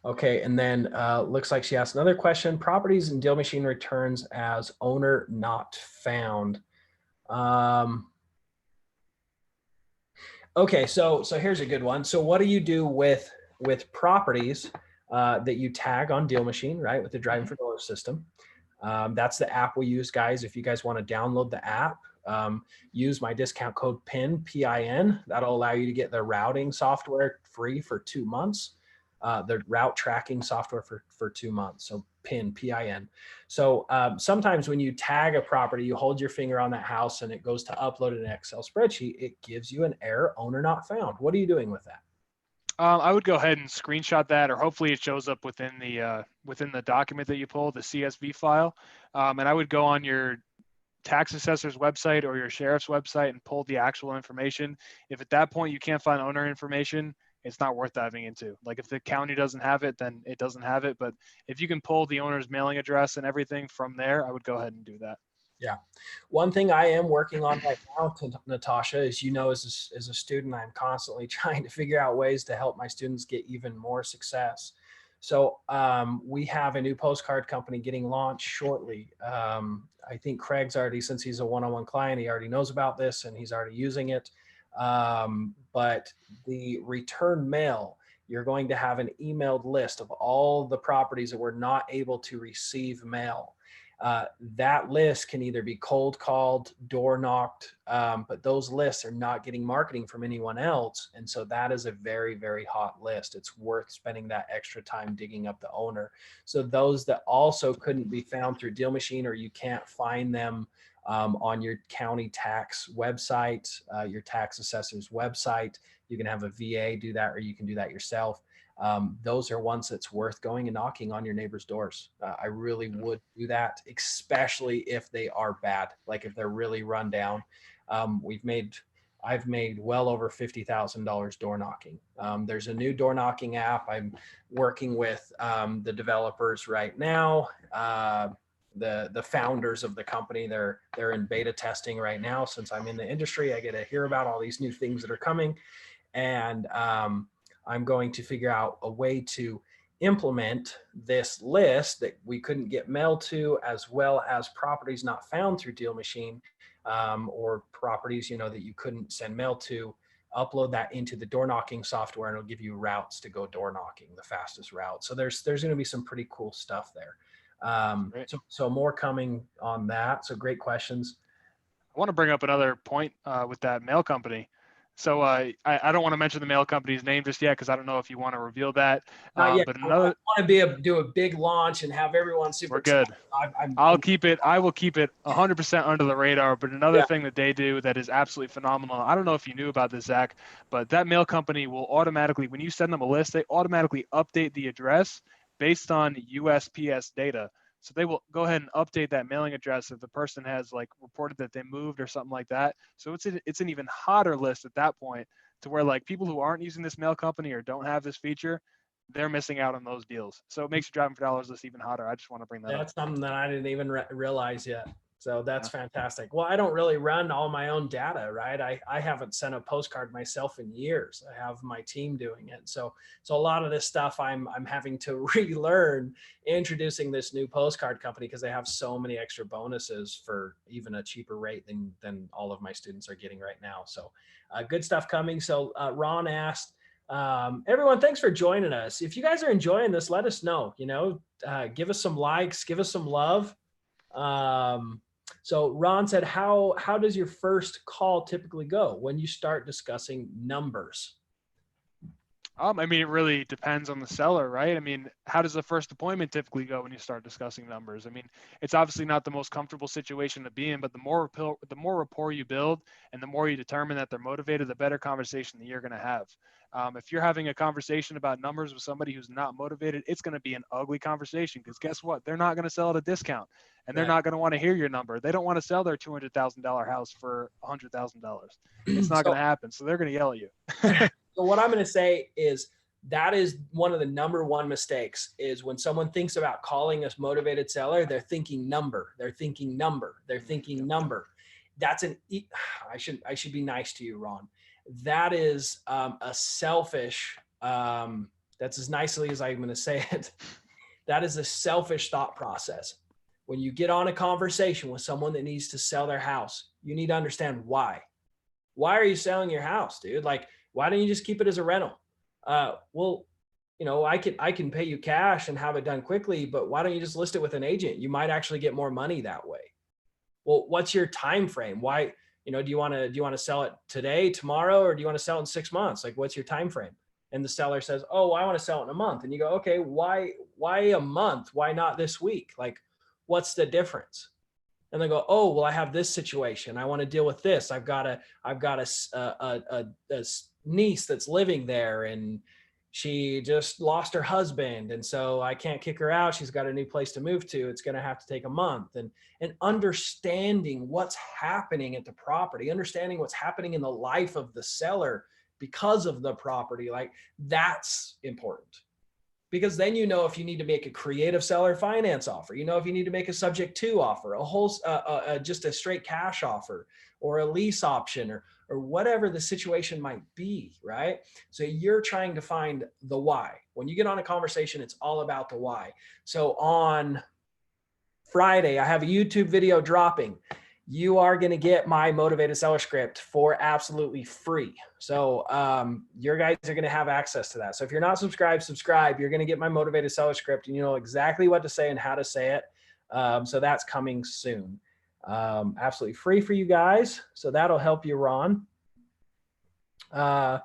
Speaker 1: Okay, and then looks like she asked another question. Properties and Deal Machine returns as owner not found. Okay, so here's a good one. So what do you do with properties that you tag on Deal Machine, right, with the driving for dollars system? That's the app we use, guys. If you guys want to download the app, use my discount code PIN, PIN. That'll allow you to get the routing software free for 2 months, the route tracking software for 2 months. So PIN, PIN. So sometimes when you tag a property, you hold your finger on that house and it goes to upload an Excel spreadsheet. It gives you an error, owner not found. What are you doing with that?
Speaker 2: I would go ahead and screenshot that, or hopefully it shows up within the document that you pull, the CSV file. And I would go on your tax assessor's website or your sheriff's website and pull the actual information. If at that point you can't find owner information, it's not worth diving into. Like if the county doesn't have it, then it doesn't have it. But if you can pull the owner's mailing address and everything from there, I would go ahead and do that.
Speaker 1: Yeah. One thing I am working on right now, Natasha, as you know, as a student, I'm constantly trying to figure out ways to help my students get even more success. So we have a new postcard company getting launched shortly. I think Craig's already, since he's a one-on-one client, he already knows about this and he's already using it. But the return mail, you're going to have an emailed list of all the properties that were not able to receive mail. That list can either be cold called, door knocked, but those lists are not getting marketing from anyone else. And so that is a very, very hot list. It's worth spending that extra time digging up the owner. So those that also couldn't be found through Deal Machine, or you can't find them on your county tax website, your tax assessor's website, you can have a VA do that, or you can do that yourself. Those are ones that's worth going and knocking on your neighbor's doors. I really would do that, especially if they are bad, like if they're really run down. I've made well over $50,000 door knocking. There's a new door knocking app. I'm working with the developers right now. The founders of the company, they're in beta testing right now. Since I'm in the industry, I get to hear about all these new things that are coming. And I'm going to figure out a way to implement this list that we couldn't get mail to, as well as properties not found through Deal Machine, or properties, that you couldn't send mail to. Upload that into the door knocking software and it'll give you routes to go door knocking, the fastest route. So there's going to be some pretty cool stuff there. So more coming on that. So great questions.
Speaker 2: I want to bring up another point with that mail company. So I don't want to mention the mail company's name just yet because I don't know if you want to reveal that.
Speaker 1: Not yet.
Speaker 2: But
Speaker 1: I want to do a big launch and have everyone super
Speaker 2: excited. We're good. I will keep it 100% under the radar. But another thing that they do that is absolutely phenomenal. I don't know if you knew about this, Zach, but that mail company will automatically, when you send them a list, they automatically update the address based on USPS data. So they will go ahead and update that mailing address if the person has like reported that they moved or something like that. So it's an even hotter list at that point, to where like people who aren't using this mail company or don't have this feature, they're missing out on those deals. So it makes your driving for dollars list even hotter. I just want to bring that up.
Speaker 1: That's something that I didn't even realize yet. So that's
Speaker 2: Yeah.
Speaker 1: fantastic. Well, I don't really run all my own data, right? I haven't sent a postcard myself in years. I have my team doing it. So a lot of this stuff I'm having to relearn introducing this new postcard company, because they have so many extra bonuses for even a cheaper rate than all of my students are getting right now. So good stuff coming. So Ron asked, everyone, thanks for joining us. If you guys are enjoying this, let us know. Give us some likes, give us some love. So Ron said, how does your first call typically go when you start discussing numbers?
Speaker 2: I mean, it really depends on the seller, right? I mean, how does the first appointment typically go when you start discussing numbers? I mean, it's obviously not the most comfortable situation to be in, but the more rapport you build and the more you determine that they're motivated, the better conversation that you're going to have. If you're having a conversation about numbers with somebody who's not motivated, it's going to be an ugly conversation, because guess what? They're not going to sell at a discount, and they're
Speaker 1: Right.
Speaker 2: not going to want to hear your number. They don't want to sell their $200,000 house for $100,000. It's not going to happen. So they're going to yell at you.
Speaker 1: So what I'm going to say is that is one of the number one mistakes, is when someone thinks about calling a motivated seller, they're thinking number, they're thinking number, they're thinking number. That's I should be nice to you, Ron. That is a selfish, that's as nicely as I'm going to say it. That is a selfish thought process. When you get on a conversation with someone that needs to sell their house, you need to understand why. Why are you selling your house, dude? Like, why don't you just keep it as a rental? Well, I can pay you cash and have it done quickly, but why don't you just list it with an agent? You might actually get more money that way. Well, what's your time frame? Why, do you want to sell it today, tomorrow, or do you want to sell it in 6 months? Like, what's your time frame? And the seller says, oh, I want to sell it in a month. And you go, okay, why a month? Why not this week? Like, what's the difference? And they go, oh, well, I have this situation. I want to deal with this. I've got a niece that's living there, and she just lost her husband, and so I can't kick her out. She's got a new place to move to. It's going to have to take a month. And understanding what's happening at the property, understanding what's happening in the life of the seller because of the property, like, that's important. Because then if you need to make a creative seller finance offer, if you need to make a subject to offer, a whole just a straight cash offer, or a lease option, or whatever the situation might be, right? So you're trying to find the why. When you get on a conversation, it's all about the why. So on Friday, I have a YouTube video dropping. You are going to get my motivated seller script for absolutely free. So your guys are going to have access to that. So if you're not subscribe. You're going to get my motivated seller script, and you know exactly what to say and how to say it. So that's coming soon. Absolutely free for you guys. So that'll help you, Ron. And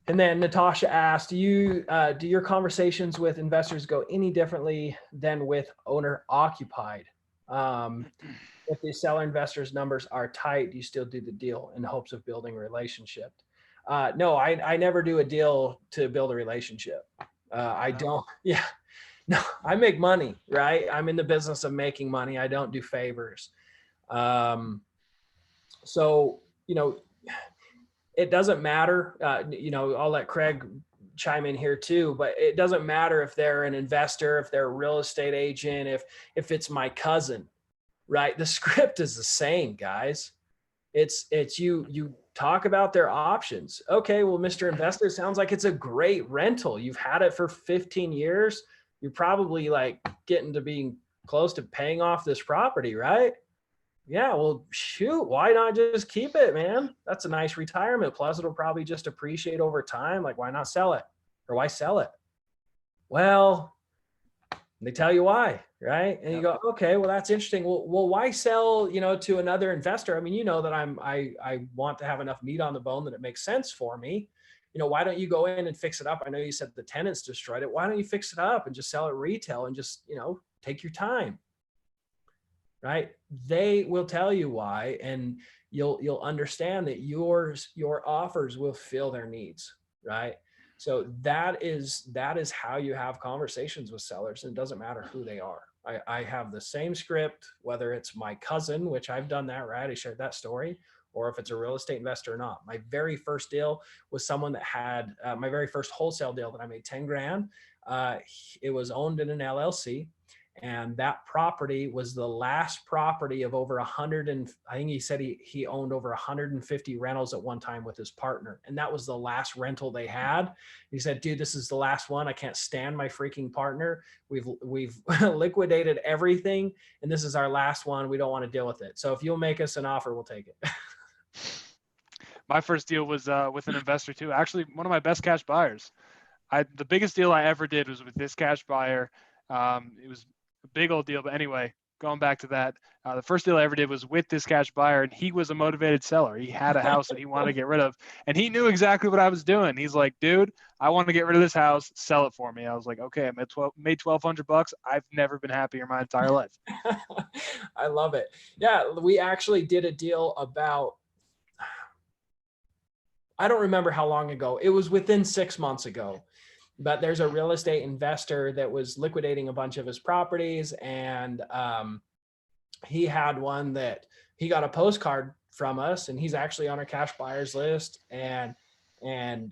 Speaker 1: then Natasha asked, do your conversations with investors go any differently than with owner occupied? If the seller investors numbers are tight, do you still do the deal in hopes of building a relationship? No, I never do a deal to build a relationship. I don't. Yeah, no, I make money, right? I'm in the business of making money. I don't do favors. So, it doesn't matter. I'll let Craig chime in here too, but it doesn't matter if they're an investor, if they're a real estate agent, if it's my cousin. Right. The script is the same, guys. It's you talk about their options. Okay. Well, Mr. Investor, sounds like it's a great rental. You've had it for 15 years. You're probably like getting to being close to paying off this property, right? Yeah. Well, shoot, why not just keep it, man? That's a nice retirement. Plus it'll probably just appreciate over time. Like, why not sell it? Or why sell it? Well, they tell you why, right? And you go, okay, well, that's interesting. Well, why sell, to another investor? I mean, that I want to have enough meat on the bone that it makes sense for me. Why don't you go in and fix it up? I know you said the tenants destroyed it. Why don't you fix it up and just sell it retail and just, take your time, right? They will tell you why, and you'll understand that your offers will fill their needs, right? So that is how you have conversations with sellers, and it doesn't matter who they are. I have the same script, whether it's my cousin, which I've done that, right? I shared that story, or if it's a real estate investor or not. My very first deal was someone that had my very first wholesale deal that I made 10 grand. It was owned in an LLC. And that property was the last property of over 100. And I think he said he owned over 150 rentals at one time with his partner. And that was the last rental they had. He said, dude, this is the last one. I can't stand my freaking partner. We've liquidated everything. And this is our last one. We don't want to deal with it. So if you'll make us an offer, we'll take it.
Speaker 2: My first deal was with an investor too. Actually, one of my best cash buyers. The biggest deal I ever did was with this cash buyer. It was a big old deal, but anyway, going back to that, the first deal I ever did was with this cash buyer, and he was a motivated seller. He had a house that he wanted to get rid of, and he knew exactly what I was doing. He's like, dude, I want to get rid of this house, sell it for me. I was like, okay, I made $1,200. I've never been happier in my entire life.
Speaker 1: I love it. Yeah, we actually did a deal about, I don't remember how long ago. It was within 6 months ago. But there's a real estate investor that was liquidating a bunch of his properties, and he had one that he got a postcard from us, and he's actually on our cash buyers list. And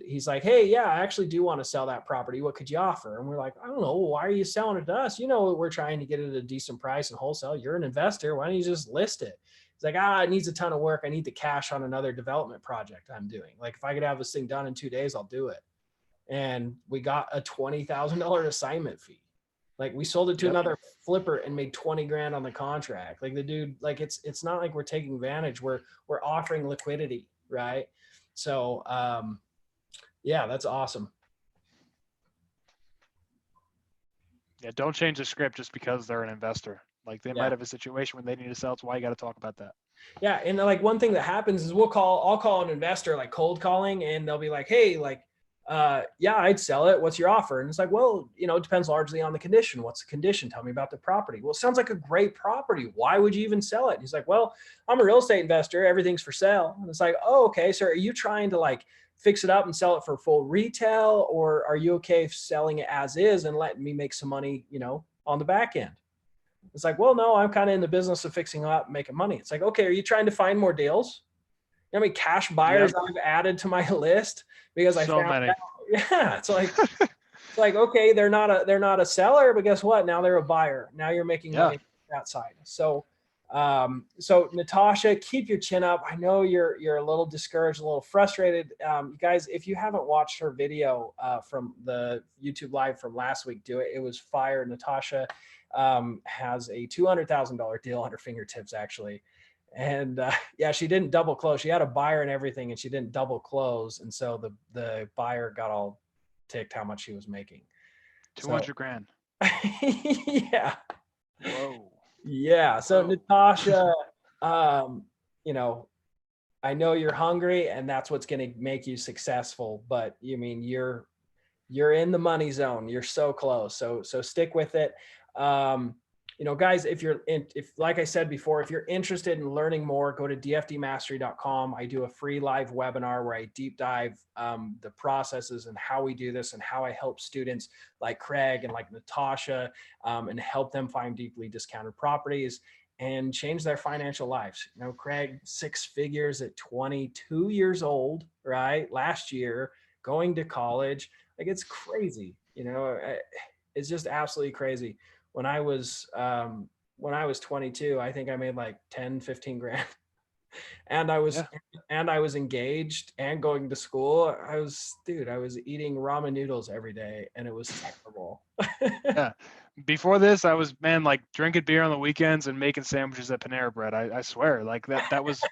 Speaker 1: he's like, hey, yeah, I actually do want to sell that property. What could you offer? And we're like, I don't know. Why are you selling it to us? You know, we're trying to get it at a decent price and wholesale. You're an investor. Why don't you just list it? He's like, it needs a ton of work. I need the cash on another development project I'm doing. Like, if I could have this thing done in 2 days, I'll do it. And we got a $20,000 assignment fee. Like, we sold it to another flipper and made 20 grand on the contract. Like, the dude, like, it's not like we're taking advantage. We're offering liquidity, right? So yeah, that's awesome.
Speaker 2: Yeah, don't change the script just because they're an investor. Like, they might have a situation when they need to sell. It's why you got to talk about that.
Speaker 1: Yeah, and like, one thing that happens is I'll call an investor, like cold calling, and they'll be like, hey, like, yeah, I'd sell it. What's your offer? And it's like, well, you know, it depends largely on the condition. What's the condition? Tell me about the property. Well, it sounds like a great property. Why would you even sell it? And he's like, well, I'm a real estate investor. Everything's for sale. And it's like, oh, okay. So are you trying to like fix it up and sell it for full retail, or are you okay selling it as is and letting me make some money, you know, on the back end? It's like, well, no, I'm kind of in the business of fixing up and making money. It's like, okay, are you trying to find more deals? You know how many cash buyers I've added to my list because I found
Speaker 2: many.
Speaker 1: out. Yeah, it's like, okay, they're not a seller, but guess what? Now they're a buyer. Now you're making money on that side. So Natasha, keep your chin up. I know you're a little discouraged, a little frustrated. You guys, if you haven't watched her video from the YouTube live from last week, do it. It was fire. Natasha has a $200,000 deal on her fingertips, actually. And yeah, she didn't double close. She had a buyer and everything, and she didn't double close. And so the buyer got all ticked how much she was making.
Speaker 2: 200 grand.
Speaker 1: Yeah.
Speaker 2: Whoa.
Speaker 1: Yeah. So Natasha, you know, I know you're hungry, and that's what's going to make you successful. But you mean you're in the money zone. You're so close. So stick with it. You know, guys, if like I said before, if you're interested in learning more, go to dfdmastery.com. I do a free live webinar where I deep dive the processes and how we do this and how I help students like Craig and like Natasha and help them find deeply discounted properties and change their financial lives. You know, Craig, 6 figures at 22 years old, right? Last year, going to college. Like, it's crazy. You know, it's just absolutely crazy. When I was 22, I think I made like 10, 15 grand. And I was engaged and going to school. I was eating ramen noodles every day, and it was terrible.
Speaker 2: Yeah. Before this, I was, man, like drinking beer on the weekends and making sandwiches at Panera Bread. I swear, like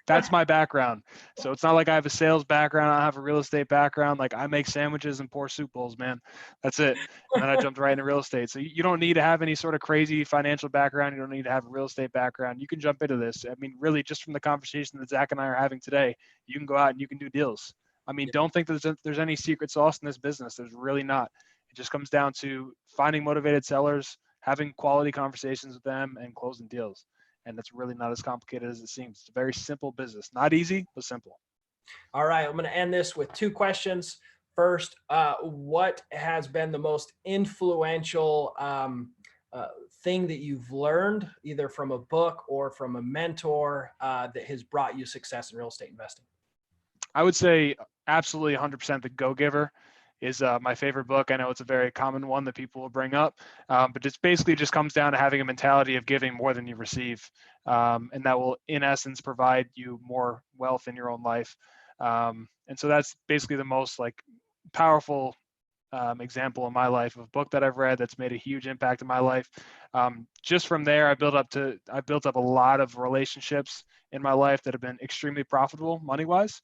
Speaker 2: that's my background. So it's not like I have a sales background. I have a real estate background. Like, I make sandwiches and pour soup bowls, man. That's it. And then I jumped right into real estate. So you don't need to have any sort of crazy financial background. You don't need to have a real estate background. You can jump into this. I mean, really, just from the conversation that Zach and I are having today, you can go out and you can do deals. I mean, don't think there's any secret sauce in this business. There's really not. It just comes down to finding motivated sellers, having quality conversations with them, and closing deals. And that's really not as complicated as it seems. It's a very simple business. Not easy, but simple.
Speaker 1: All right. I'm going to end this with 2 questions. First, what has been the most influential thing that you've learned either from a book or from a mentor that has brought you success in real estate investing?
Speaker 2: I would say absolutely 100% The Go-Giver is my favorite book. I know it's a very common one that people will bring up, but it's basically just comes down to having a mentality of giving more than you receive. And that will, in essence, provide you more wealth in your own life. And so that's basically the most like powerful example in my life of a book that I've read that's made a huge impact in my life. Just from there, I built up a lot of relationships in my life that have been extremely profitable money wise.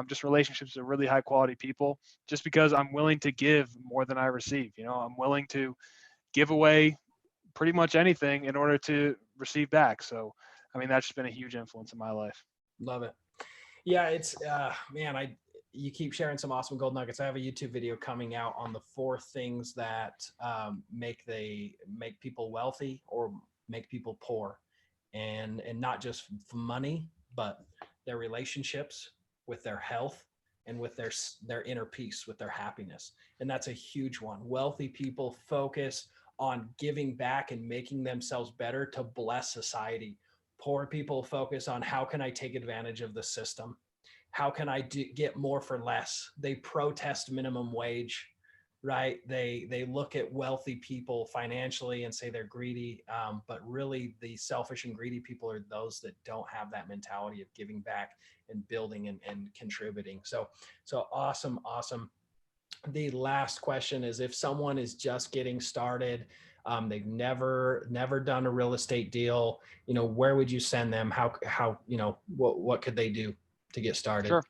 Speaker 2: Just relationships with really high quality people, just because I'm willing to give more than I receive. You know, I'm willing to give away pretty much anything in order to receive back. So, I mean, that's just been a huge influence in my life.
Speaker 1: Love it. Yeah, it's man, you keep sharing some awesome gold nuggets. I have a YouTube video coming out on the 4 things that make people wealthy or make people poor, and not just money, but their relationships, with their health, and with their inner peace, with their happiness. And that's a huge one. Wealthy people focus on giving back and making themselves better to bless society. Poor people focus on how can I take advantage of the system? How can I get more for less? They protest minimum wage, right? They look at wealthy people financially and say they're greedy, but really the selfish and greedy people are those that don't have that mentality of giving back and building and contributing. So awesome, awesome. The last question is, if someone is just getting started, they've never done a real estate deal, where would you send them? How what could they do to get started?
Speaker 2: Sure.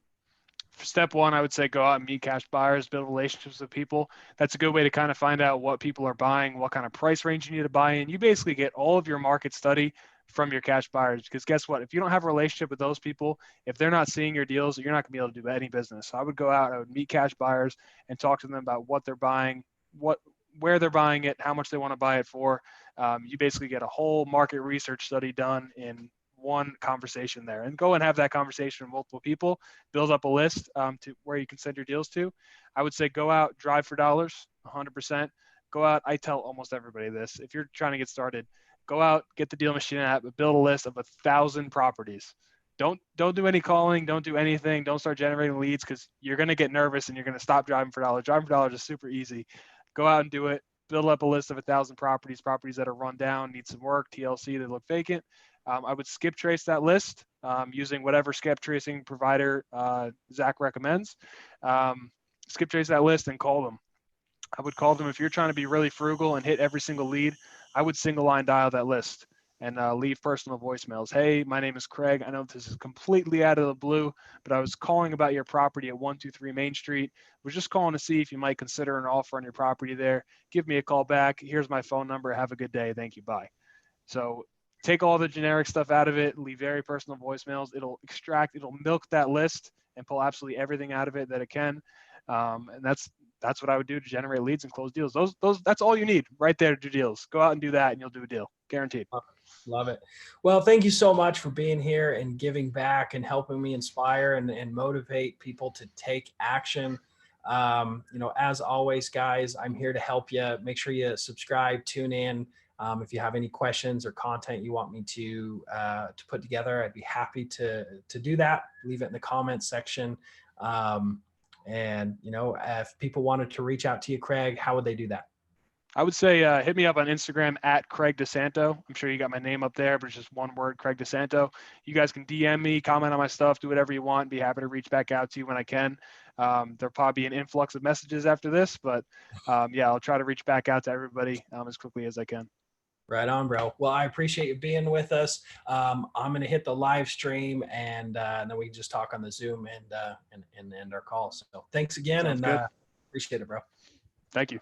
Speaker 2: Step one, I would say go out and meet cash buyers, build relationships with people. That's a good way to kind of find out what people are buying, what kind of price range you need to buy in. You basically get all of your market study from your cash buyers, because guess what? If you don't have a relationship with those people, if they're not seeing your deals, you're not gonna be able to do any business. So I would go out, I would meet cash buyers and talk to them about what they're buying, where they're buying it, how much they want to buy it for. You basically get a whole market research study done in one conversation there, and go and have that conversation with multiple people, build up a list to where you can send your deals to. I would say go out, drive for dollars, 100%. Go out. I tell almost everybody this. If you're trying to get started, go out, get the Deal Machine app, build a list of 1,000 properties. Don't do any calling. Don't do anything. Don't start generating leads, because you're going to get nervous and you're going to stop driving for dollars. Driving for dollars is super easy. Go out and do it. Build up a list of 1,000 properties that are run down, need some work, TLC, that look vacant. I would skip trace that list using whatever skip tracing provider Zach recommends. Skip trace that list and call them. I would call them. If you're trying to be really frugal and hit every single lead, I would single line dial that list and leave personal voicemails. Hey, my name is Craig. I know this is completely out of the blue, but I was calling about your property at 123 Main Street. Was just calling to see if you might consider an offer on your property there. Give me a call back. Here's my phone number. Have a good day. Thank you. Bye. So take all the generic stuff out of it, leave very personal voicemails. It'll milk that list and pull absolutely everything out of it that it can. And that's what I would do to generate leads and close deals. That's all you need right there to do deals. Go out and do that and you'll do a deal. Guaranteed.
Speaker 1: Love it. Well, thank you so much for being here and giving back and helping me inspire and motivate people to take action. As always, guys, I'm here to help you. Make sure you subscribe, tune in. If you have any questions or content you want me to put together, I'd be happy to do that. Leave it in the comments section. If people wanted to reach out to you, Craig, how would they do that?
Speaker 2: I would say hit me up on Instagram at Craig DiSanto. I'm sure you got my name up there, but it's just one word, Craig DiSanto. You guys can DM me, comment on my stuff, do whatever you want. Be happy to reach back out to you when I can. There'll probably be an influx of messages after this, but I'll try to reach back out to everybody as quickly as I can.
Speaker 1: Right on, bro. Well, I appreciate you being with us. I'm going to hit the live stream and then we can just talk on the Zoom and end our call. So thanks again.
Speaker 2: Sounds
Speaker 1: and
Speaker 2: good.
Speaker 1: appreciate it, bro.
Speaker 2: Thank you.